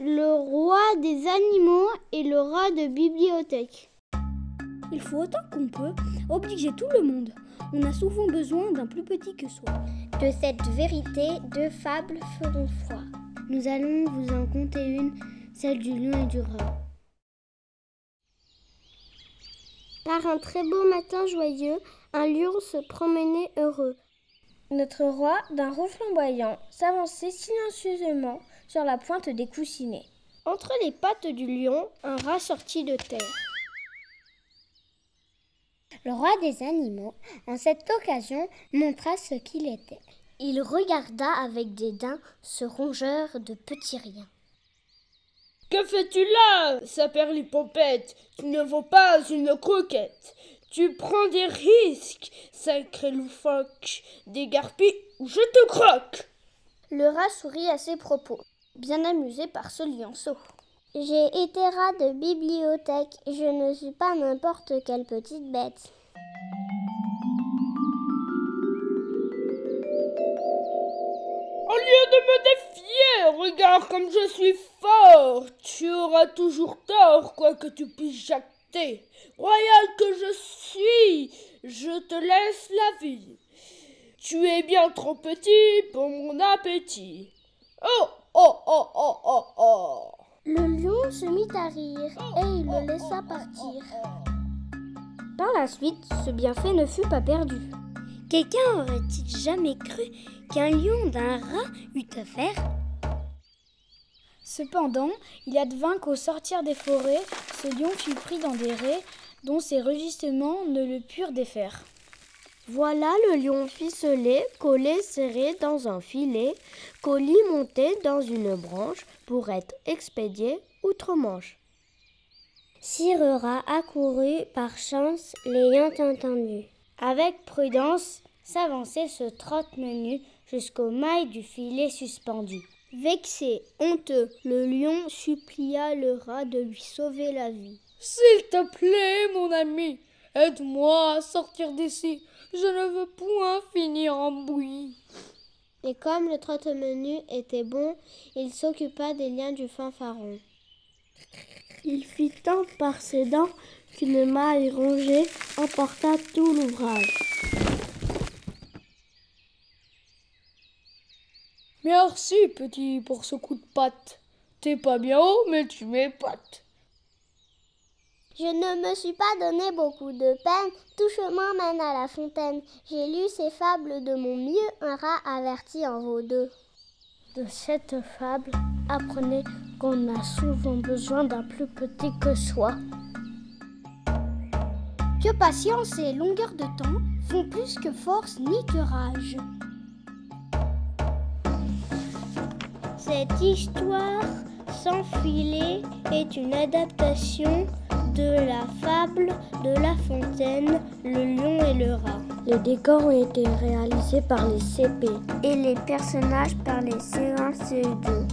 Le roi des animaux et le rat de bibliothèque. Il faut autant qu'on peut obliger tout le monde. On a souvent besoin d'un plus petit que soi. De cette vérité, 2 fables feront foi. Nous allons vous en conter une, celle du lion et du rat. Par un très beau matin joyeux, un lion se promenait heureux. Notre roi, d'un roux flamboyant, s'avançait silencieusement sur la pointe des coussinets. Entre les pattes du lion, un rat sortit de terre. Le roi des animaux, en cette occasion, montra ce qu'il était. Il regarda avec dédain ce rongeur de petits riens. « Que fais-tu là, saperlipopette? Tu ne vaux pas une croquette. Tu prends des risques, sacré loufoque. Dégarpis ou je te croque !» Le rat sourit à ces propos, bien amusé par ce lionceau. « J'ai été rat de bibliothèque, je ne suis pas n'importe quelle petite bête. » Au lieu de me défier, regarde comme je suis fort. Tu auras toujours tort, quoi que tu puisses jacter. Royal que je suis, je te laisse la vie. Tu es bien trop petit pour mon appétit. Oh, oh, oh, oh, oh, oh. Le lion se mit à rire et il le laissa partir. Par la suite, ce bienfait ne fut pas perdu. Quelqu'un aurait-il jamais cru qu'un lion d'un rat eût affaire? Cependant, il advint qu'au sortir des forêts, ce lion fut pris dans des rets dont ses rugissements ne le purent défaire. Voilà le lion ficelé, collé serré dans un filet, colis monté dans une branche pour être expédié outre-Manche. Sire Rat accourut par chance, l'ayant entendu. Avec prudence, s'avançait ce trotte menu jusqu'aux mailles du filet suspendu. Vexé, honteux, le lion supplia le rat de lui sauver la vie. « S'il te plaît, mon ami, aide-moi à sortir d'ici. Je ne veux point finir en bouillie. » Et comme le trotte-menu était bon, il s'occupa des liens du fanfaron. Il fit tant par ses dents qu'une maille rongée emporta tout l'ouvrage. Merci, petit, pour ce coup de patte. T'es pas bien haut, mais tu m'épates. Je ne me suis pas donné beaucoup de peine, tout chemin mène à la fontaine. J'ai lu ces fables de mon mieux, un rat averti en vaut 2. De cette fable, apprenez qu'on a souvent besoin d'un plus petit que soi. Que patience et longueur de temps font plus que force ni que rage. Cette histoire sans filet est une adaptation de la fable de La Fontaine, le lion et le rat. Les décors ont été réalisés par les CP et les personnages par les CE1-CE2.